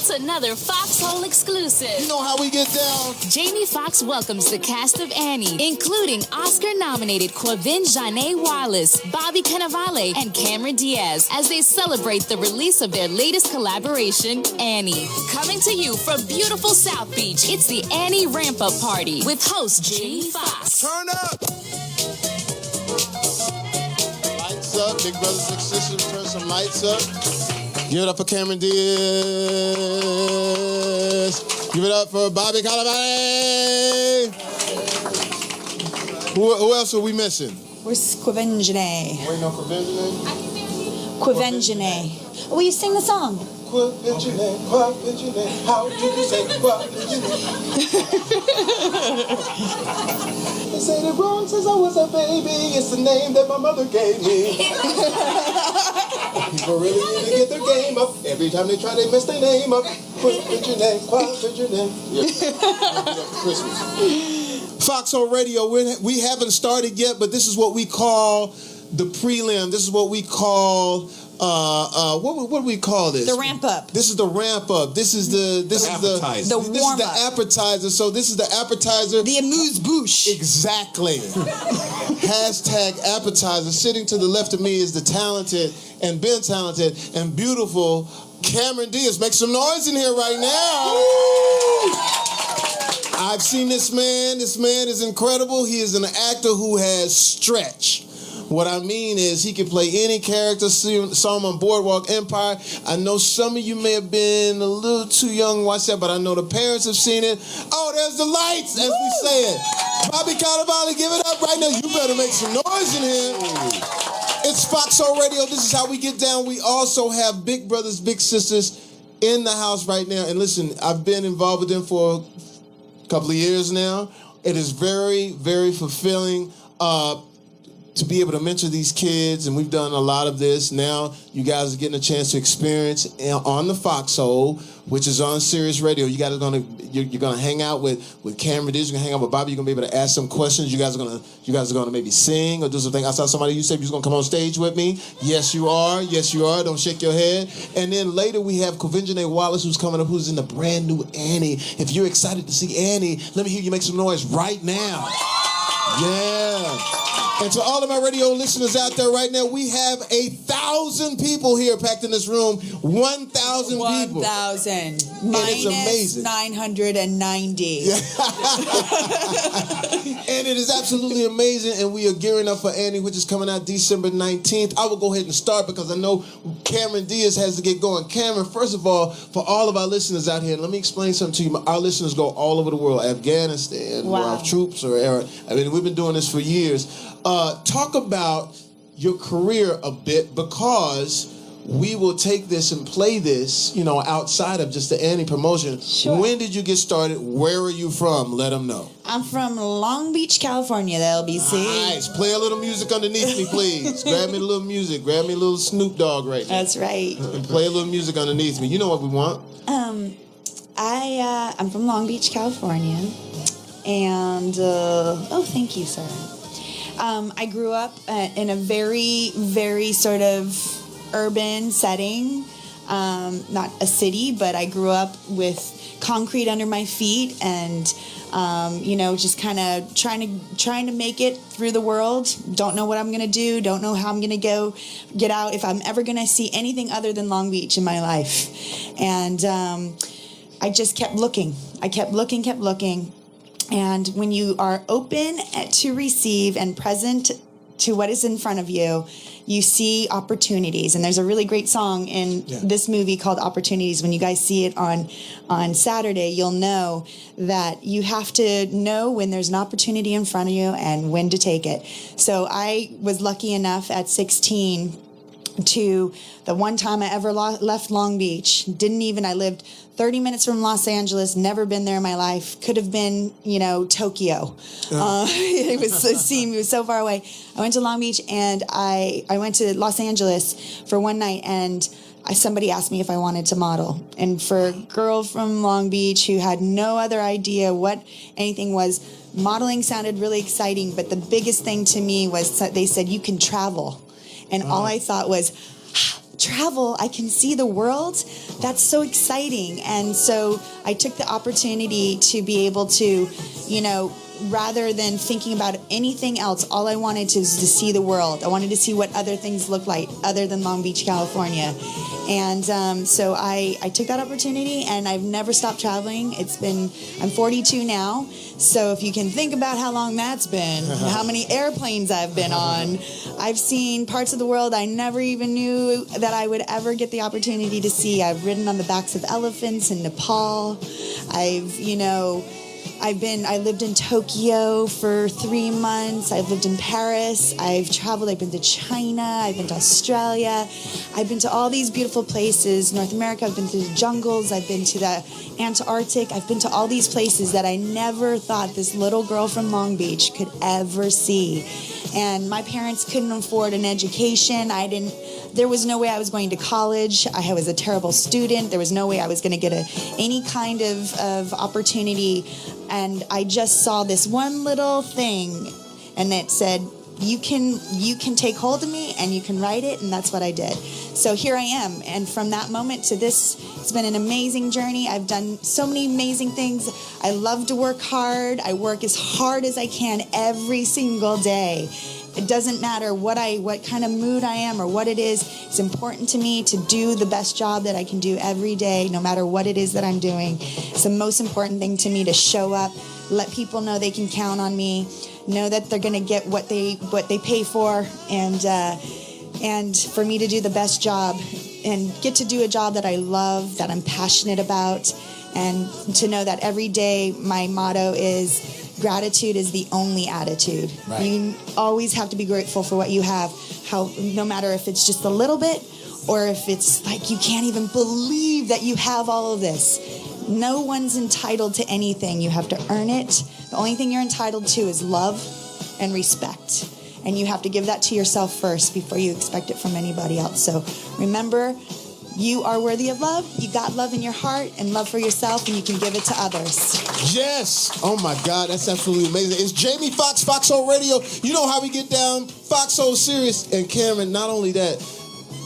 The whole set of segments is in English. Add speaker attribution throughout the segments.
Speaker 1: It's another Foxxhole exclusive.
Speaker 2: You know how we get down.
Speaker 1: Jamie Foxx welcomes the cast of Annie, including Oscar-nominated Quvenzhané Wallis, Bobby Cannavale, and Cameron Diaz, as they celebrate the release of their latest collaboration, Annie. Coming to you from beautiful South Beach, it's the Annie Ramp-Up Party with host Jamie Foxx.
Speaker 2: Turn up. Lights up. Big brothers, big sisters, turn some lights up. Give it up for Cameron Diaz. Give it up for Bobby Cannavale. Who else are we missing?
Speaker 3: Where's Quvenzhané?
Speaker 2: Wait, no, Quvenzhané?
Speaker 3: Quvenzhané. Will you sing the song?
Speaker 2: Quvenzhané, Quvenzhané, how do you say Quvenzhané? They say the wrong since I was a baby. It's the name that my mother gave me. People really need to get their game up. Every time they try, they mess their name up. Quvenzhané, Quvenzhané. Christmas. Foxxhole Radio, we haven't started yet, but this is what we call the prelim. This is what we call... what do we call this?
Speaker 3: The ramp up.
Speaker 2: This is the ramp up. This is the
Speaker 3: warm up.
Speaker 2: The appetizer. So this is the appetizer.
Speaker 3: The amuse-bouche.
Speaker 2: Exactly. Hashtag appetizer. Sitting to the left of me is the talented and been talented and beautiful Cameron Diaz. Make some noise in here right now. I've seen this man. This man is incredible. He is an actor who has stretch. What I mean is he can play any character. Saw him on Boardwalk Empire. I know some of you may have been a little too young to watch that, but I know the parents have seen it. Oh, there's the lights, as we say it. Bobby Cannavale, give it up right now. You better make some noise in here. It's Foxxhole Radio. This is how we get down. We also have big brothers, big sisters in the house right now. And listen, I've been involved with them for a couple of years now. It is very, very fulfilling to be able to mentor these kids, and we've done a lot of this. Now you guys are getting a chance to experience on the Foxxhole, which is on Sirius Radio. You guys are you're gonna hang out with Cameron Diaz. You're gonna hang out with Bobby. You're gonna be able to ask some questions. You guys are gonna maybe sing or do something. I saw somebody, you said you was gonna come on stage with me. Yes, you are. Yes, you are. Don't shake your head. And then later we have Quvenzhané Wallis, who's coming up, who's in the brand new Annie. If you're excited to see Annie, let me hear you make some noise right now. Yeah. And to all of my radio listeners out there right now, we have 1,000 people here packed in this room. 1,000 people.
Speaker 3: 1,000.
Speaker 2: It's amazing.
Speaker 3: 990.
Speaker 2: And it is absolutely amazing. And we are gearing up for Annie, which is coming out December 19th. I will go ahead and start because I know Cameron Diaz has to get going. Cameron, first of all, for all of our listeners out here, let me explain something to you. Our listeners go all over the world. Afghanistan, where our troops are. I mean, we've been doing this for years. Talk about your career a bit, because we will take this and play this, outside of just the Annie promotion.
Speaker 3: Sure.
Speaker 2: When did you get started? Where are you from? Let them know.
Speaker 3: I'm from Long Beach, California, the LBC.
Speaker 2: Nice. Play a little music underneath me, please. Grab me a little music. Grab me a little Snoop Dogg right now.
Speaker 3: That's right.
Speaker 2: And play a little music underneath me. You know what we want.
Speaker 3: I'm from Long Beach, California. And, thank you, sir. I grew up in a very, very sort of urban setting, not a city, but I grew up with concrete under my feet and, just kind of trying to make it through the world. Don't know what I'm going to do. Don't know how I'm going to get out, if I'm ever going to see anything other than Long Beach in my life. And I just kept looking. I kept looking. And when you are open to receive and present to what is in front of you, you see opportunities. And there's a really great song in this movie called Opportunities. When you guys see it on Saturday, you'll know that you have to know when there's an opportunity in front of you and when to take it. So I was lucky enough at 16 to the one time I ever left Long Beach. I lived 30 minutes from Los Angeles, never been there in my life. Could have been, Tokyo. It was so far away. I went to Long Beach and I went to Los Angeles for one night, and somebody asked me if I wanted to model. And for a girl from Long Beach who had no other idea what anything was, modeling sounded really exciting, but the biggest thing to me was that they said, you can travel. And all I thought was, travel, I can see the world. That's so exciting. And so I took the opportunity to be able to, rather than thinking about anything else, all I wanted to see the world. I wanted to see what other things look like other than Long Beach, California. And so I took that opportunity, and I've never stopped traveling. I'm 42 now. So if you can think about how long that's been, how many airplanes I've been on, I've seen parts of the world I never even knew that I would ever get the opportunity to see. I've ridden on the backs of elephants in Nepal. I lived in Tokyo for 3 months. I've lived in Paris. I've traveled. I've been to China. I've been to Australia. I've been to all these beautiful places. North America. I've been to the jungles. I've been to the Antarctic. I've been to all these places that I never thought this little girl from Long Beach could ever see. And my parents couldn't afford an education. There was no way I was going to college. I was a terrible student. There was no way I was going to get any kind of opportunity. And I just saw this one little thing, and it said, you can take hold of me and you can write it, and that's what I did. So here I am, and from that moment to this, it's been an amazing journey. I've done so many amazing things. I love to work hard. I work as hard as I can every single day. It doesn't matter what kind of mood I am or what it is. It's important to me to do the best job that I can do every day, no matter what it is that I'm doing. It's the most important thing to me to show up, let people know they can count on me, know that they're going to get what they pay for, and for me to do the best job and get to do a job that I love, that I'm passionate about, and to know that every day my motto is, gratitude is the only attitude. Right. You always have to be grateful for what you have, no matter if it's just a little bit or if it's like you can't even believe that you have all of this. No one's entitled to anything. You have to earn it. The only thing you're entitled to is love and respect. And you have to give that to yourself first before you expect it from anybody else. So remember, you are worthy of love. You got love in your heart and love for yourself, and you can give it to others.
Speaker 2: Yes. Oh, my God. That's absolutely amazing. It's Jamie Foxx, Foxxhole Radio. You know how we get down. Foxxhole serious. And Cameron, not only that,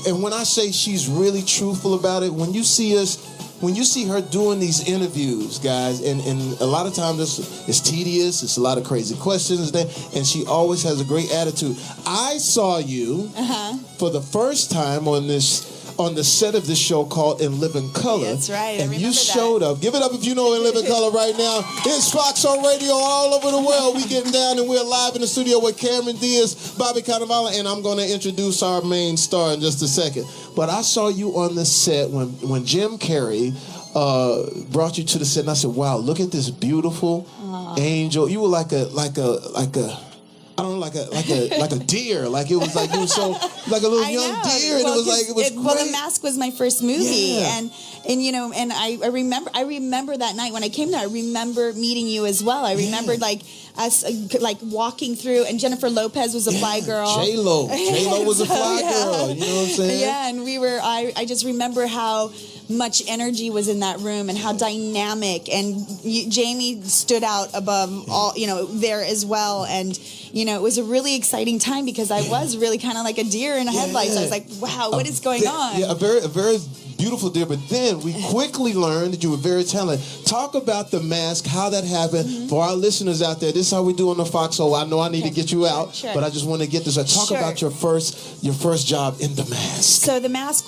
Speaker 2: and when I say she's really truthful about it, when you see her doing these interviews, guys, and a lot of times it's tedious, it's a lot of crazy questions, and she always has a great attitude. I saw you for the first time on the set of this show called In Living Color.
Speaker 3: That's right.
Speaker 2: And you showed up. Give it up if you know In Living Color right now. It's Foxxhole Radio all over the world. We getting down, and we're live in the studio with Cameron Diaz, Bobby Cannavale, and I'm going to introduce our main star in just a second. But I saw you on the set when Jim Carrey brought you to the set, and I said, "Wow, look at this beautiful angel." You were like a I don't know, like a deer. Like it was like you were so like a little young deer, and it was great.
Speaker 3: Well, The Mask was my first movie, and I remember that night when I came there. I remember meeting you as well. I remembered like us walking through, and Jennifer Lopez was a fly girl.
Speaker 2: J-Lo was a fly girl. You know what I'm saying?
Speaker 3: Yeah, and we were. I just remember how much energy was in that room and how dynamic, and Jamie stood out above all, there as well. And it was a really exciting time because I was really kind of like a deer in headlights. I was like, wow, what is going on?
Speaker 2: Yeah, a very beautiful deer. But then we quickly learned that you were very talented. Talk about The Mask, how that happened. For our listeners out there, this is how we do on the Foxxhole. I know I need to get you out, but I just want to get this. Talk about your first job in The Mask.
Speaker 3: So The Mask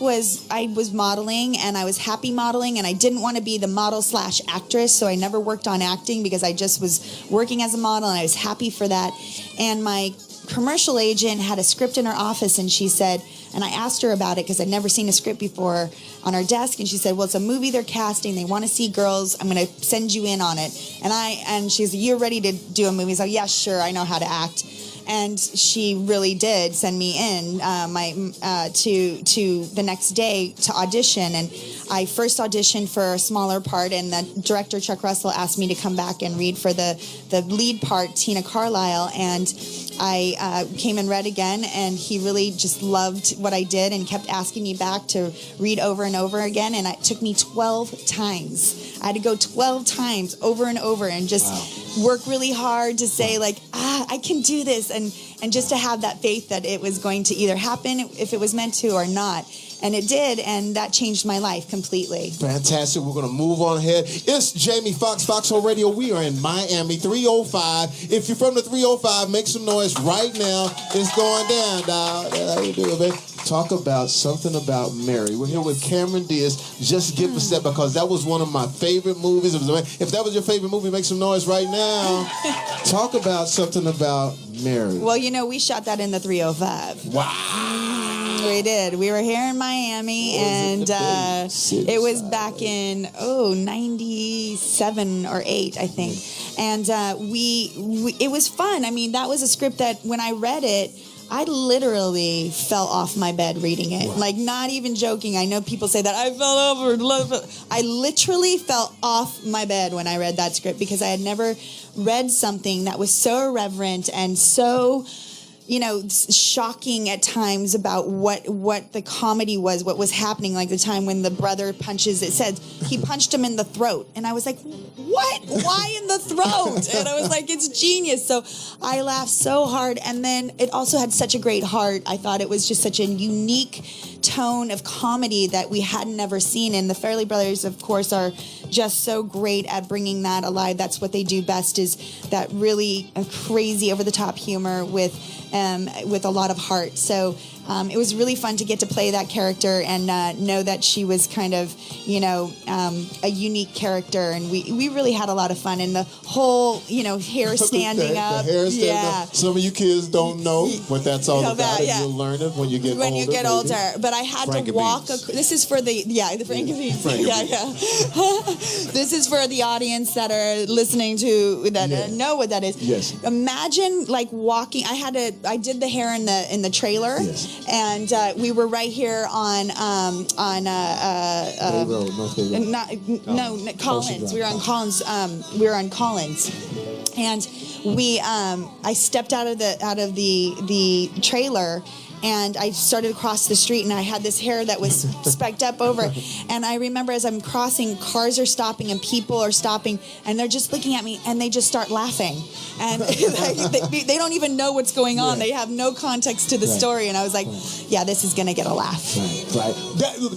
Speaker 3: I was modeling, and I was happy modeling, and I didn't want to be the model/actress, so I never worked on acting because I just was working as a model, and I was happy for that. And my commercial agent had a script in her office, and she said, and I asked her about it because I'd never seen a script before on her desk, and she said, well, it's a movie they're casting. They want to see girls. I'm going to send you in on it. And she said, you're ready to do a movie? So yeah, sure, I know how to act. And she really did send me in to the next day to audition. And I first auditioned for a smaller part, and the director, Chuck Russell, asked me to come back and read for the lead part, Tina Carlisle. And I came and read again, and he really just loved what I did and kept asking me back to read over and over again. And it took me 12 times. I had to go 12 times over and over and just work really hard to say, like, I can do this. And just to have that faith that it was going to either happen if it was meant to or not. And it did, and that changed my life completely.
Speaker 2: Fantastic. We're going to move on ahead. It's Jamie Foxx, Foxxhole Radio. We are in Miami, 305. If you're from the 305, make some noise right now. It's going down, dog. How you doing, man? Talk about something about Mary. We're here with Cameron Diaz. Just give us that, because that was one of my favorite movies. If that was your favorite movie, make some noise right now. Talk about something about Mary.
Speaker 3: Well, we shot that in the 305.
Speaker 2: Wow.
Speaker 3: We did. We were here in Miami, and it was back in 97 or 8, I think. And we it was fun. I mean, that was a script that when I read it, I literally fell off my bed reading it. Wow. Like, not even joking. I know people say that I fell over. I literally fell off my bed when I read that script, because I had never read something that was so irreverent and so, shocking at times about what the comedy was, what was happening. Like the time when the brother punches, it said he punched him in the throat. And I was like, what? Why in the throat? And I was like, it's genius. So I laughed so hard. And then it also had such a great heart. I thought it was just such a unique tone of comedy that we hadn't ever seen. And the Farrelly brothers, of course, are just so great at bringing that alive. That's what they do best, is that really crazy over-the-top humor with a lot of heart. So it was really fun to get to play that character and know that she was kind of, a unique character. And we really had a lot of fun. And the whole, hair standing up.
Speaker 2: The hair standing up. Some of you kids don't know what that's all about. And you'll learn it when you get older.
Speaker 3: When you get older. But I had to walk. This is for the Frankenbeans. This is for the audience that are listening to, that know what that is.
Speaker 2: Yes.
Speaker 3: Imagine walking. I did the hair in the trailer.
Speaker 2: Yes.
Speaker 3: And we were right here on Collins. We were on Collins. And I stepped out of the trailer, and I started across the street, and I had this hair that was spiked up over. And I remember as I'm crossing, cars are stopping and people are stopping, and they're just looking at me, and they just start laughing. And they don't even know what's going on. They have no context to the story. And I was like, yeah, this is going to get a laugh.
Speaker 2: Right.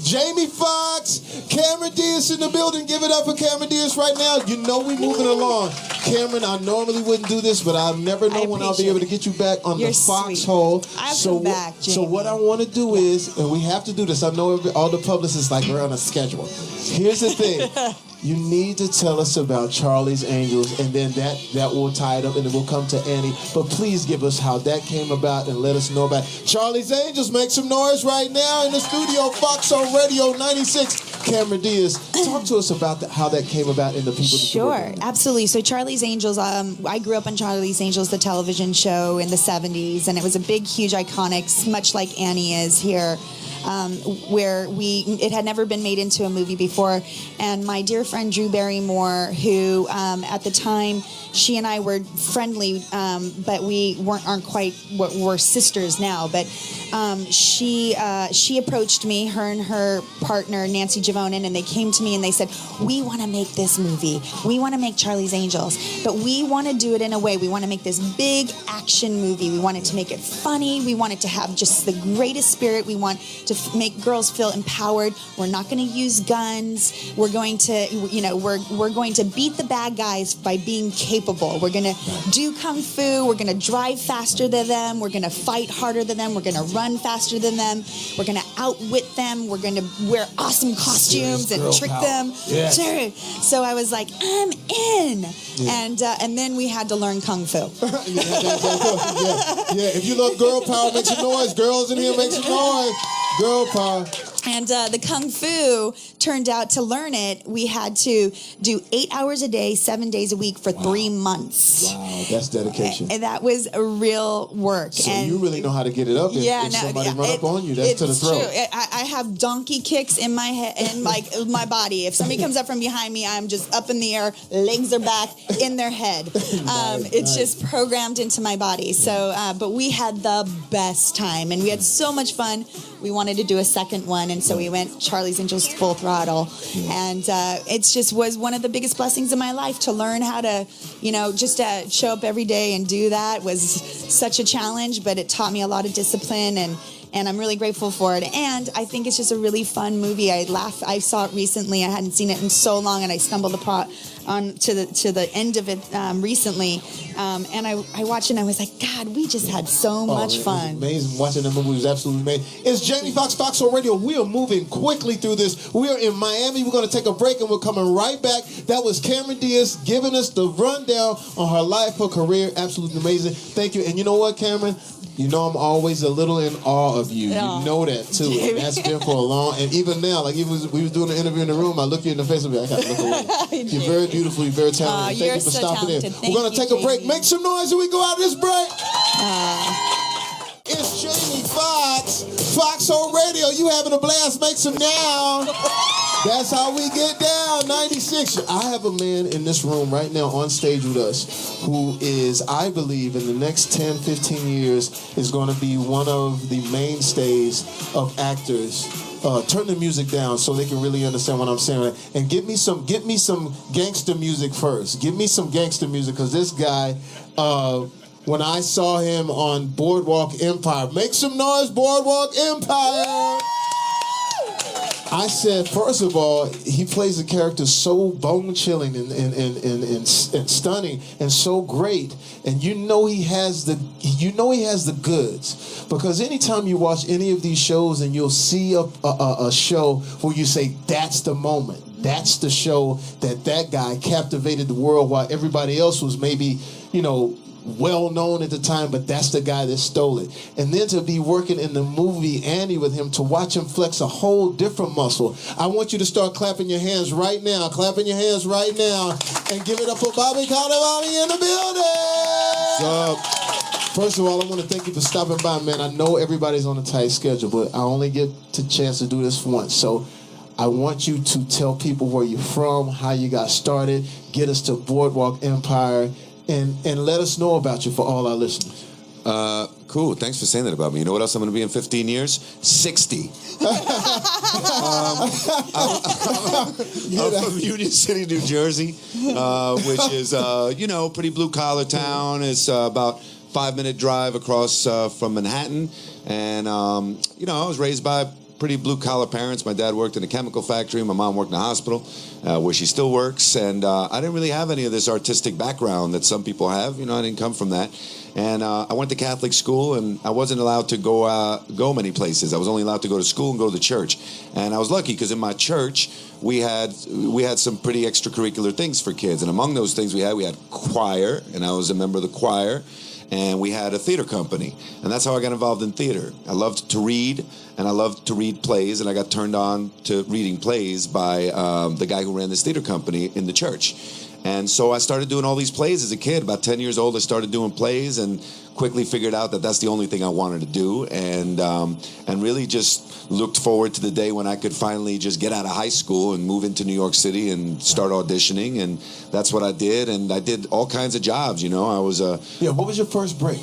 Speaker 2: Jamie Foxx, Cameron Diaz in the building. Give it up for Cameron Diaz right now. We're moving along. Cameron, I normally wouldn't do this, but I'll never know when I'll be able to get you back on the Foxxhole.
Speaker 3: I'll come back.
Speaker 2: So what I want to do is, and we have to do this, I know all the publicists we're on a schedule. Here's the thing. You need to tell us about Charlie's Angels, and then that will tie it up, and then we'll come to Annie. But please give us how that came about and let us know about it. Charlie's Angels. Make some noise right now in the studio. Foxxhole Radio 96. Cameron Diaz, talk to us about how that came about in the people.
Speaker 3: Sure, absolutely. So Charlie's Angels, I grew up on Charlie's Angels, the television show in the 70s, and it was a big, huge, iconic, much like Annie is here. Where it had never been made into a movie before. And my dear friend Drew Barrymore, who at the time, she and I were friendly, but we aren't quite what we're sisters now. But she approached me, her and her partner Nancy Javonin, and they came to me and they said, we want to make this movie. We want to make Charlie's Angels, but we want to do it in a way. We want to make this big action movie. We wanted to make it funny. We wanted to have just the greatest spirit. We want to make girls feel empowered. We're not going to use guns. We're going to, we're going to beat the bad guys by being capable. We're going to do kung fu. We're going to drive faster than them. We're going to fight harder than them. We're going to run faster than them. We're going to outwit them. We're going to wear awesome costumes and trick them.
Speaker 2: Yes.
Speaker 3: Sure. So I was like, I'm in. Yeah. And then we had to learn kung fu.
Speaker 2: If you love girl power, make some noise. Girls in here, make some noise. Girl power.
Speaker 3: And the Kung Fu turned out, to learn it, we had to do 8 hours a day, 7 days a week for 3 months.
Speaker 2: Wow, that's dedication.
Speaker 3: And that was a real work.
Speaker 2: So
Speaker 3: and
Speaker 2: you really know how to get it up. If somebody run up on you, that's to the throat.
Speaker 3: True. I have donkey kicks in my head, in my body. If somebody comes up from behind me, I'm just up in the air, legs are back, in their head. It's just programmed into my body. So, but we had the best time, and we had so much fun. We wanted to do a second one, and so we went Charlie's Angels full throttle. And it just was one of the biggest blessings in my life to learn how to, just to show up every day and do that was such a challenge, but it taught me a lot of discipline and I'm really grateful for it. And I think it's just a really fun movie. I saw it recently. I hadn't seen it in so long, and I stumbled upon to the end of it recently, and I watched it and I was like, God, we just had so much fun.
Speaker 2: It was amazing. Watching that movie was absolutely amazing. It's Jamie Foxx, Foxxhole Radio. We are moving quickly through this. We are in Miami. We're going to take a break and we're coming right back. That was Cameron Diaz giving us the rundown on her life, her career. Absolutely amazing. Thank you. And you know what, Cameron? You know I'm always a little in awe of you.
Speaker 3: Oh.
Speaker 2: You know that too. And that's been for a long. And even now, like we was doing an interview in the room, I look you in the face and be like, I gotta look away. You're very beautiful. You're very talented. Thank you for stopping in. We're gonna take a break. Make some noise and we go out of this break. It's Jamie Foxx, Foxxhole Radio. You having a blast? Make some now. That's how we get down. 96. I have a man in this room right now on stage with us who is, I believe, in the next 10, 15 years is going to be one of the mainstays of actors. Turn the music down so they can really understand what I'm saying. And get me some gangster music first. Give me some gangster music, because this guy, when I saw him on Boardwalk Empire, make some noise, Boardwalk Empire. I said, first of all, he plays a character so bone-chilling and stunning and so great, and you know he has the goods, because anytime you watch any of these shows and you'll see a show where you say that's the moment, that's the show that guy captivated the world while everybody else was maybe well known at the time, but that's the guy that stole it. And then to be working in the movie Annie with him, to watch him flex a whole different muscle. I want you to start clapping your hands right now. Clapping your hands right now. And give it up for Bobby Cannavale in the building. First of all, I want to thank you for stopping by, man. I know everybody's on a tight schedule, but I only get the chance to do this once. So I want you to tell people where you're from, how you got started, get us to Boardwalk Empire, and let us know about you for all our listeners.
Speaker 4: Cool. Thanks for saying that about me. You know what else I'm going to be in 15 years? 60. I'm from Union City, New Jersey, which is, pretty blue-collar town. It's about 5-minute drive across from Manhattan. And, I was raised by pretty blue-collar parents. My dad worked in a chemical factory. My mom worked in a hospital, where she still works. And I didn't really have any of this artistic background that some people have. I didn't come from that. And I went to Catholic school, and I wasn't allowed to go many places. I was only allowed to go to school and go to the church. And I was lucky, because in my church, we had some pretty extracurricular things for kids. And among those things we had choir, and I was a member of the choir. And we had a theater company, and that's how I got involved in theater. I loved to read, and I loved to read plays, and I got turned on to reading plays by the guy who ran this theater company in the church. And so I started doing all these plays as a kid. About 10 years old, I started doing plays, and quickly figured out that that's the only thing I wanted to do, and really just looked forward to the day when I could finally just get out of high school and move into New York City and start auditioning, and that's what I did. And I did all kinds of jobs. I was
Speaker 2: What was your first break?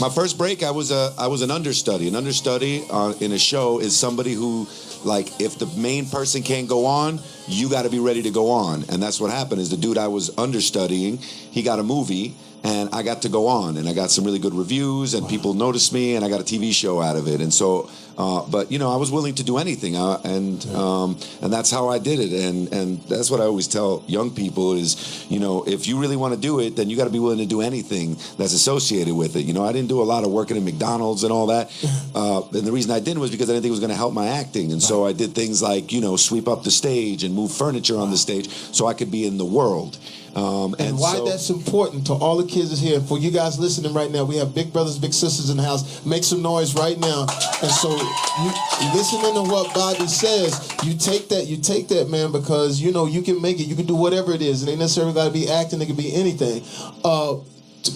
Speaker 4: My first break, I was an understudy. An understudy in a show is somebody who, like, if the main person can't go on, you got to be ready to go on. And that's what happened. Is the dude I was understudying, he got a movie, and I got to go on, and I got some really good reviews, and people noticed me, and I got a TV show out of it. And so, but I was willing to do anything, and that's how I did it. And that's what I always tell young people is, if you really want to do it, then you got to be willing to do anything that's associated with it. I didn't do a lot of working at McDonald's and all that, and the reason I didn't was because I didn't think it was going to help my acting. And so I did things like sweep up the stage and move furniture on the stage so I could be in the world.
Speaker 2: And why that's important to all the kids that's here. For you guys listening right now, we have big brothers, big sisters in the house. Make some noise right now. And so you listening to what Bobby says, you take that, man, because you can make it. You can do whatever it is. It ain't necessarily got to be acting. It could be anything.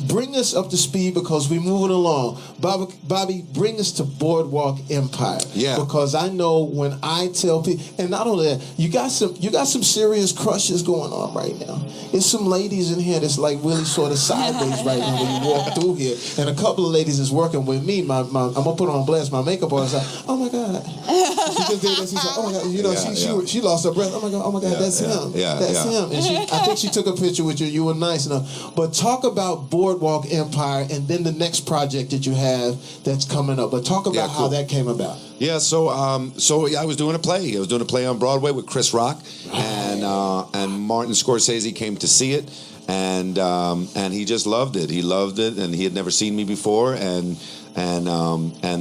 Speaker 2: Bring us up to speed, because we're moving along. Bobby, bring us to Boardwalk Empire.
Speaker 4: Yeah.
Speaker 2: Because I know when I tell people, and not only that, you got some serious crushes going on right now. There's some ladies in here that's like really sort of sideways right now when you walk through here. And a couple of ladies is working with me. I'm gonna put on blast. My makeup artist like, oh my God. She just did this. She's like, oh my God. She lost her breath. Oh my God, that's him. That's him. And I think she took a picture with you. You were nice enough. But talk about Boardwalk Empire, and then the next project that you have that's coming up. But talk about how that came about.
Speaker 4: Yeah, so I was doing a play. I was doing a play on Broadway with Chris Rock, and Martin Scorsese came to see it, and he just loved it. He loved it, and he had never seen me before, and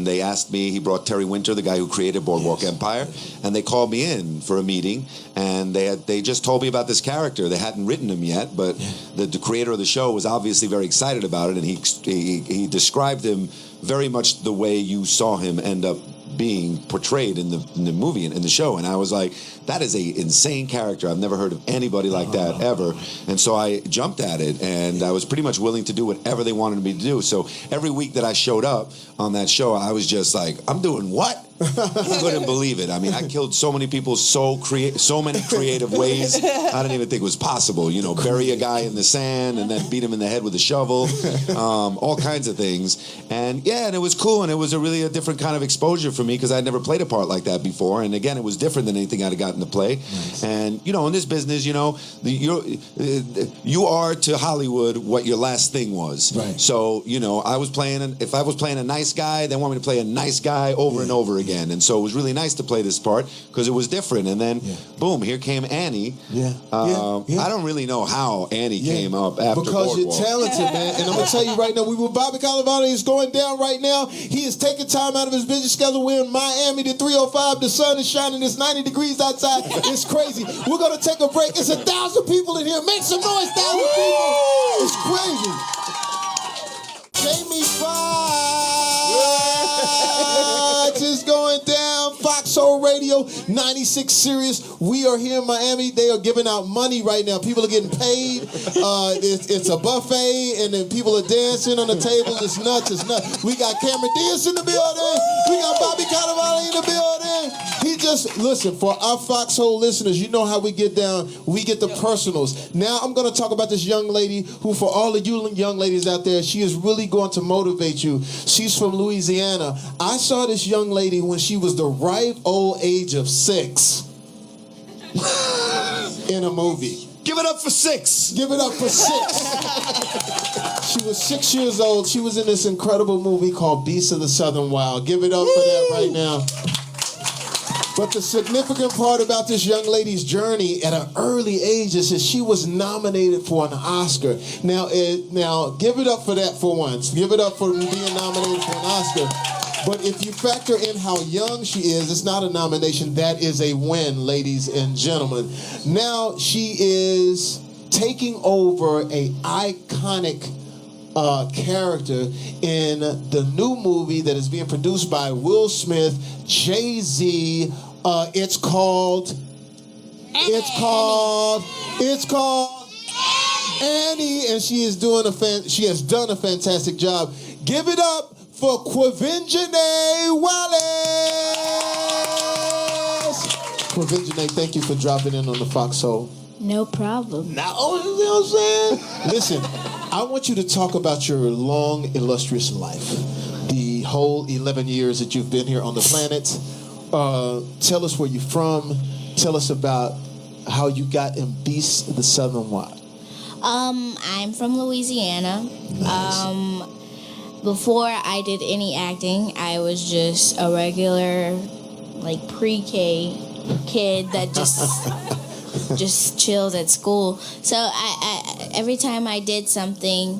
Speaker 4: they asked me. He brought Terry Winter, the guy who created Boardwalk Empire, and they called me in for a meeting, and they just told me about this character. They hadn't written him yet, but the creator of the show was obviously very excited about it, and he described him very much the way you saw him end up being portrayed in the movie and in the show. And I was like, that is a insane character. I've never heard of anybody like that ever. And so I jumped at it, and I was pretty much willing to do whatever they wanted me to do. So every week that I showed up on that show, I was just like, I'm doing what? I couldn't believe it. I mean, I killed so many people so many creative ways. I didn't even think it was possible. You know, bury a guy in the sand and then beat him in the head with a shovel, all kinds of things. And and it was cool, and it was really a different kind of exposure for me because I'd never played a part like that before. And again, it was different than anything I'd gotten to play. Nice. And you know, in this business, you know, you are to Hollywood what your last thing was. Right. So you know, if I was playing a nice guy, they want me to play a nice guy over and over again. And so it was really nice to play this part because it was different. And then, boom, here came Annie. I don't really know how Annie came up after
Speaker 2: because
Speaker 4: Boardwalk.
Speaker 2: You're talented, man. And I'm going to tell you right now, Bobby Cannavale is going down right now. He is taking time out of his busy schedule. We're in Miami, the 305. The sun is shining. It's 90 degrees outside. It's crazy. We're going to take a break. It's 1,000 people in here. Make some noise, 1,000 people. It's crazy. Jamie Foxx is going down. Foxxhole Radio, 96 Sirius. We are here in Miami. They are giving out money right now. People are getting paid. It's a buffet, and then people are dancing on the table. It's nuts. It's nuts. We got Cameron Diaz in the building. We got Bobby Cannavale in the building. Listen, for our Foxxhole listeners, you know how we get down. We get the personals. Now I'm going to talk about this young lady who, for all of you young ladies out there, she is really going to motivate you. She's from Louisiana. I saw this young lady when she was the ripe old age of 6 in a movie.
Speaker 4: Give it up for 6.
Speaker 2: Give it up for 6. She was 6 years old. She was in this incredible movie called Beasts of the Southern Wild. Give it up for that right now. But the significant part about this young lady's journey at an early age is that she was nominated for an Oscar. Now, give it up for that for once. Give it up for being nominated for an Oscar. But if you factor in how young she is, it's not a nomination. That is a win, ladies and gentlemen. Now she is taking over a iconic character in the new movie that is being produced by Will Smith, Jay-Z. It's called Annie, and she has done a fantastic job. Give it up for Quvenzhané Wallis. Quvenzhané, thank you for dropping in on the Foxxhole.
Speaker 3: No problem.
Speaker 2: Now, you know what I'm saying? Listen, I want you to talk about your long, illustrious life. The whole 11 years that you've been here on the planet. Tell us where you're from. Tell us about how you got in Beasts of the Southern Wild.
Speaker 5: I'm from Louisiana.
Speaker 2: Nice.
Speaker 5: Before I did any acting, I was just a regular, like, pre-K kid that just chilled at school. So I every time I did something,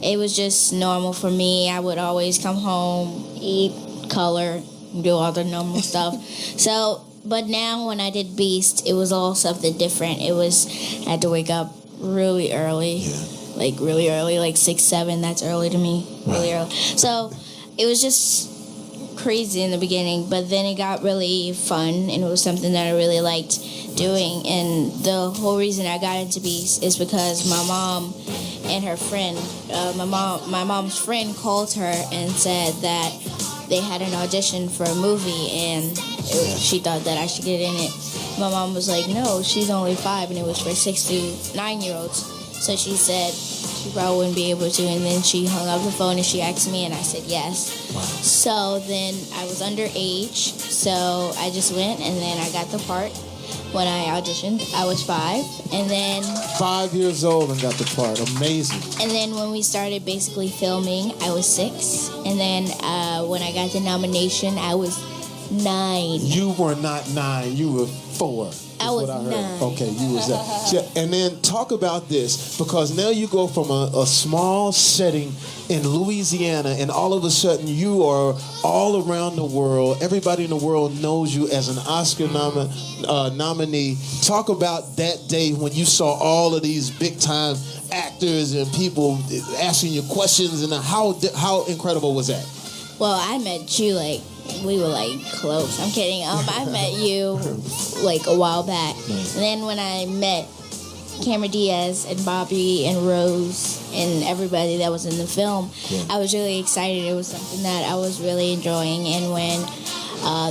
Speaker 5: it was just normal for me. I would always come home, eat, color, do all the normal stuff. So, but now when I did Beast, it was all something different. I had to wake up really early.
Speaker 2: Yeah.
Speaker 5: Like really early, like 6, 7, that's early to me, really early. So it was just crazy in the beginning, but then it got really fun, and it was something that I really liked doing. And the whole reason I got into Beast is because my mom and her friend, my mom's friend called her and said that they had an audition for a movie, and she thought that I should get in it. My mom was like, no, she's only 5, and it was for 6 to 9-year-olds. So she said she probably wouldn't be able to, and then she hung up the phone and she asked me, and I said yes.
Speaker 2: Wow.
Speaker 5: So then I was underage, so I just went, and then I got the part, when I auditioned. I was 5, and then
Speaker 2: 5 years old and got the part. Amazing.
Speaker 5: And then when we started basically filming, I was 6, and then when I got the nomination, I was 9.
Speaker 2: You were not 9. You were 4.
Speaker 5: I was
Speaker 2: what I heard.
Speaker 5: 9.
Speaker 2: Okay, you was that. Yeah, and then talk about this, because now you go from a small setting in Louisiana, and all of a sudden you are all around the world. Everybody in the world knows you as an Oscar nominee. Talk about that day when you saw all of these big time actors and people asking you questions, and how incredible was that?
Speaker 5: Well, I met you we were close. I'm kidding. I met you a while back.
Speaker 2: Nice.
Speaker 5: And then when I met Cameron Diaz and Bobby and Rose and everybody that was in the film, I was really excited. It was something that I was really enjoying. And when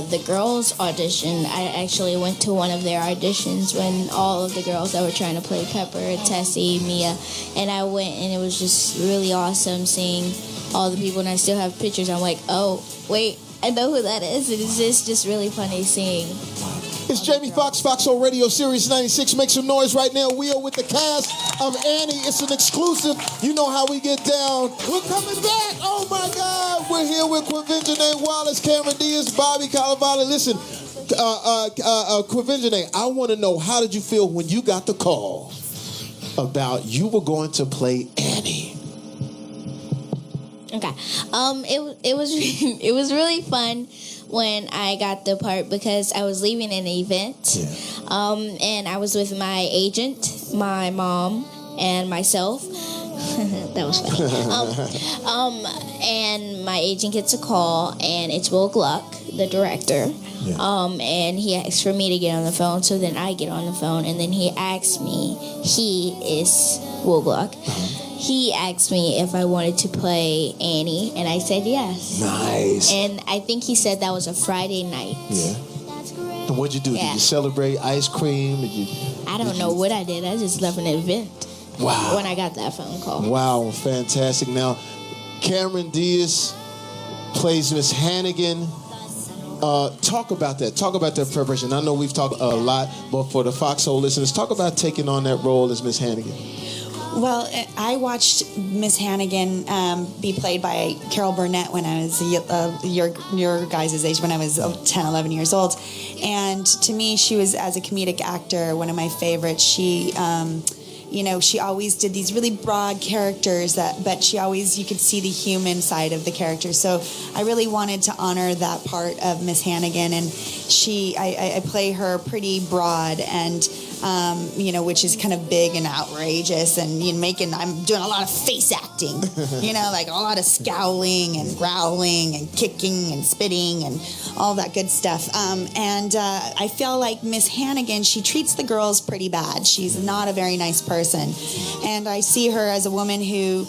Speaker 5: the girls auditioned, I actually went to one of their auditions when all of the girls that were trying to play Pepper, Tessie, Mia, and I went, and it was just really awesome seeing all the people, and I still have pictures. I'm like, oh, wait, I know who that is. It's just really funny seeing.
Speaker 2: It's Jamie Foxx, Foxxhole Radio, Series 96. Make some noise right now. We are with the cast of Annie. It's an exclusive. You know how we get down. We're coming back. Oh, my God. We're here with Quvenzhané Wallis, Cameron Diaz, Bobby Cannavale. Listen, Quvenzhané, I want to know, how did you feel when you got the call about you were going to play Annie?
Speaker 5: Okay. It was it was really fun when I got the part, because I was leaving an event. And I was with my agent, my mom, and myself. That was funny. And my agent gets a call, and it's Will Gluck, the director. And he asked for me to get on the phone, so then I get on the phone, and then he asks me, he is Will Gluck. He asked me if I wanted to play Annie, and I said yes.
Speaker 2: Nice.
Speaker 5: And I think he said that was a Friday night.
Speaker 2: Yeah. And what'd you do?
Speaker 5: Yeah.
Speaker 2: Did you celebrate ice cream?
Speaker 5: I don't know what I did. I just left an event.
Speaker 2: Wow.
Speaker 5: When I got that phone call.
Speaker 2: Wow, fantastic. Now, Cameron Diaz plays Miss Hannigan. Talk about that. Talk about that preparation. I know we've talked a lot, but for the Foxxhole listeners, talk about taking on that role as Miss Hannigan.
Speaker 3: Well, I watched Miss Hannigan be played by Carol Burnett when I was your guys' age, when I was 10, 11 years old. And to me, she was, as a comedic actor, one of my favorites. She, she always did these really broad characters, but she always, you could see the human side of the character. So I really wanted to honor that part of Miss Hannigan. And I play her pretty broad, and which is kind of big and outrageous, and I'm doing a lot of face acting, like a lot of scowling and growling and kicking and spitting and all that good stuff. I feel like Miss Hannigan, she treats the girls pretty bad. She's not a very nice person. And I see her as a woman who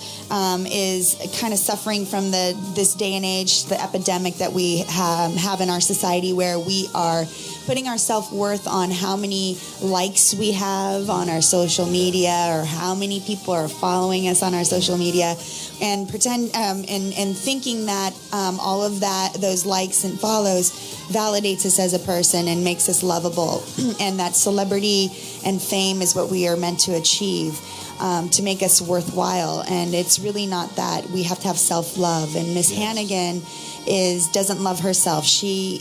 Speaker 3: is kind of suffering from this day and age, the epidemic that we have in our society, where we are putting our self-worth on how many likes we have on our social media, or how many people are following us on our social media, and and thinking that all of those likes and follows validates us as a person and makes us lovable, and that celebrity and fame is what we are meant to achieve. To make us worthwhile, and it's really not that. We have to have self-love, and Miss Hannigan doesn't love herself. She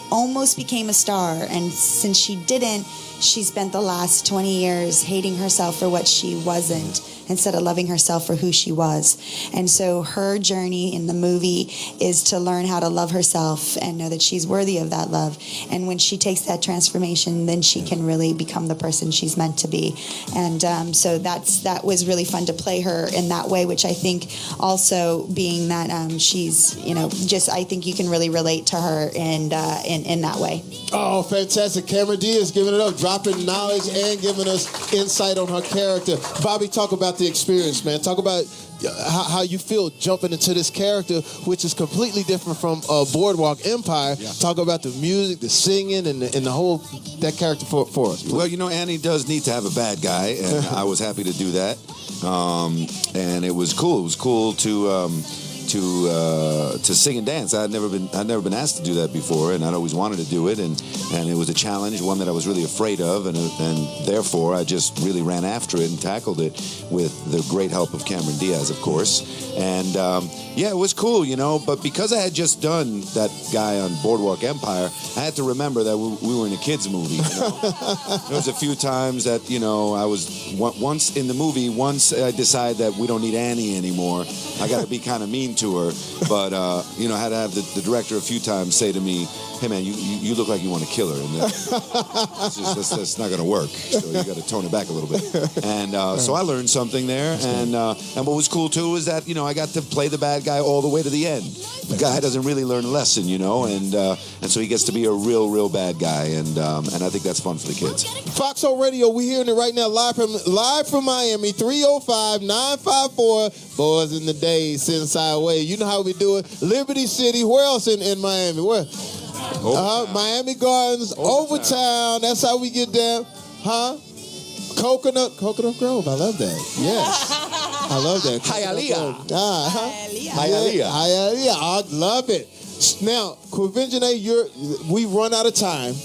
Speaker 3: almost became a star, and since she didn't, she spent the last 20 years hating herself for what she wasn't, instead of loving herself for who she was. And so her journey in the movie is to learn how to love herself and know that she's worthy of that love. And when she takes that transformation, then she can really become the person she's meant to be. And so that was really fun to play her in that way, which I think also being that she's, I think you can really relate to her in that way.
Speaker 2: Oh, fantastic. Cameron Diaz giving it up, dropping knowledge and giving us insight on her character. Bobby, talk about the experience, man. Talk about how you feel jumping into this character, which is completely different from Boardwalk Empire. Yeah. Talk about the music, the singing, and the whole, that character for us. Please.
Speaker 4: Well, Annie does need to have a bad guy, and I was happy to do that. And it was cool. It was cool to to sing and dance. I'd never been asked to do that before, and I'd always wanted to do it, and it was a challenge, one that I was really afraid of, and therefore I just really ran after it and tackled it with the great help of Cameron Diaz, of course. And yeah, it was cool, you know. But because I had just done that guy on Boardwalk Empire, I had to remember that we were in a kids movie. You know? There was a few times that, you know, I was once in the movie. Once I decided that we don't need Annie anymore, I got to be kind of mean to her. But you know, I had to have the director a few times say to me, "Hey man, you look like you want to kill her, and that's not going to work. So you got to tone it back a little bit." And so I learned something there. And what was cool too is that, you know, I got to play the bad guy all the way to the end. The guy doesn't really learn a lesson, you know, and so he gets to be a real bad guy, and I think that's fun for the kids.
Speaker 2: Foxxhole Radio, we're hearing it right now, live from Miami, 305-954 Boys in the Day, Inside Way. You know how we do it. Liberty City, where else in Miami? Where? Miami Gardens, Overtown. That's how we get down. Huh? Coconut Grove. I love that. Yes. I love that.
Speaker 4: Hialeah.
Speaker 2: Hialeah. I love it. Now, Quvenzhané, we run out of time.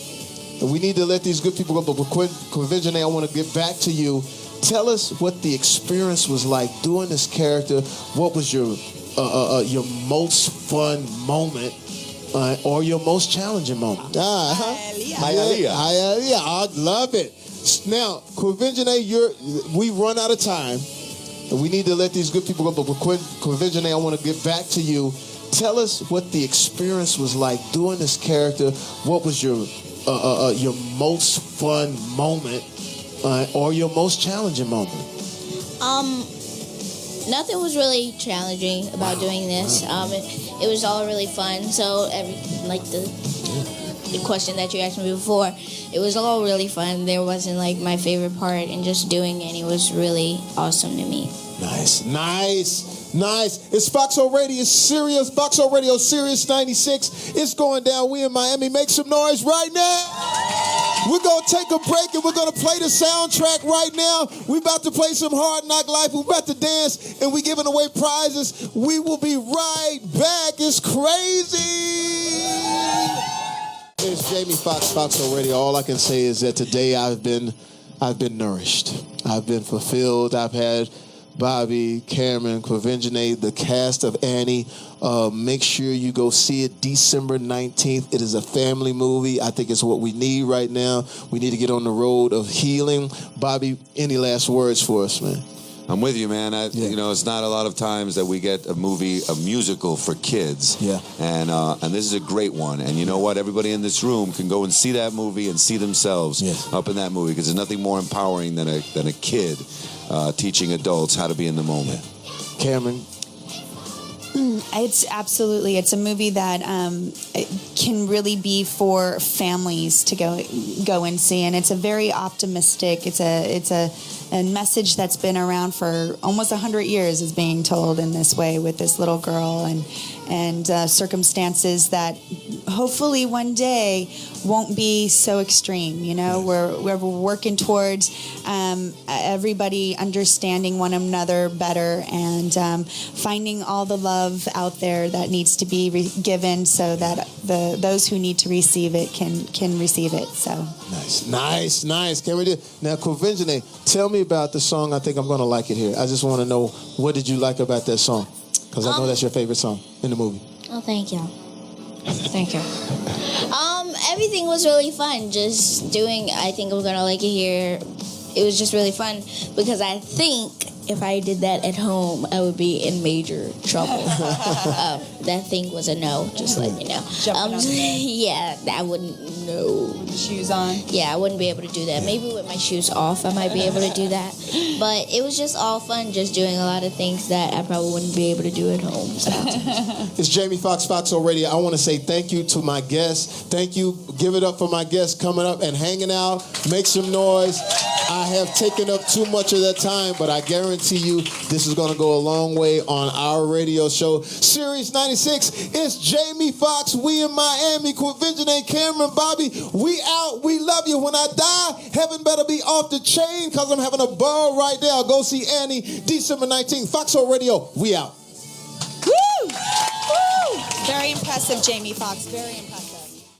Speaker 2: And we need to let these good people go. But Quvenzhané, I want to get back to you. Tell us what the experience was like doing this character. What was your most fun moment? Or your most challenging moment?
Speaker 4: Hialeah.
Speaker 2: I love it. Now, Quvenzhané, we run out of time, and we need to let these good people go. But Quvenzhané, I want to get back to you. Tell us what the experience was like doing this character. What was your most fun moment, or your most challenging moment?
Speaker 5: Nothing was really challenging about doing this. It was all really fun. So the question that you asked me before, it was all really fun. There wasn't like my favorite part, and just doing it was really awesome to me.
Speaker 2: Nice. It's Foxxhole Radio, Sirius. Foxxhole Radio, Sirius 96. It's going down. We in Miami. Make some noise right now. We're going to take a break, and we're going to play the soundtrack right now. We're about to play some Hard Knock Life. We're about to dance, and we're giving away prizes. We will be right back. It's crazy. It's Jamie Foxx, Foxxhole Radio. All I can say is that today I've been nourished. I've been fulfilled. I've had Bobby, Cameron, Quvenzhané, the cast of Annie. Make sure you go see it December 19th. It is a family movie. I think it's what we need right now. We need to get on the road of healing. Bobby, any last words for us, man?
Speaker 4: I'm with you, man. You know, it's not a lot of times that we get a musical for kids. Yeah. And this is a great one. And you know what? Everybody in this room can go and see that movie and see themselves up in that movie, because there's nothing more empowering than a kid teaching adults how to be in the moment.
Speaker 2: Cameron?
Speaker 3: It's a movie that can really be for families to go and see, and it's a very optimistic. It's a message that's been around for almost 100 years, is being told in this way with this little girl and circumstances that hopefully one day won't be so extreme. You know, we're working towards everybody understanding one another better, and finding all the love out there that needs to be given, so that those who need to receive it can receive it. So nice. Can we do now, Quvenzhané? Tell me about the song. I think I'm going to like it here. I just want to know, what did you like about that song? Because I know that's your favorite song in the movie.
Speaker 5: Oh, thank you. Thank you. Everything was really fun. Just doing, I think I'm going to like it here. It was just really fun, because I think if I did that at home, I would be in major trouble. That thing was a no, just letting you know. Yeah, I wouldn't know.
Speaker 3: Shoes on?
Speaker 5: Yeah, I wouldn't be able to do that. Maybe with my shoes off, I might be able to do that. But it was just all fun, just doing a lot of things that I probably wouldn't be able to do at home. So.
Speaker 2: It's Jamie Foxx, Foxxhole Radio. I want to say thank you to my guests. Thank you. Give it up for my guests coming up and hanging out. Make some noise. I have taken up too much of that time, but I guarantee you this is going to go a long way on our radio show. Series 96, it's Jamie Foxx. We in Miami. Quvenzhané, Cameron, Bobby. We out. We love you. When I die, heaven better be off the chain, because I'm having a ball right now. Go see Annie, December 19th. Foxxhole Radio. We out. Woo!
Speaker 3: Very impressive, Jamie Foxx. Very impressive.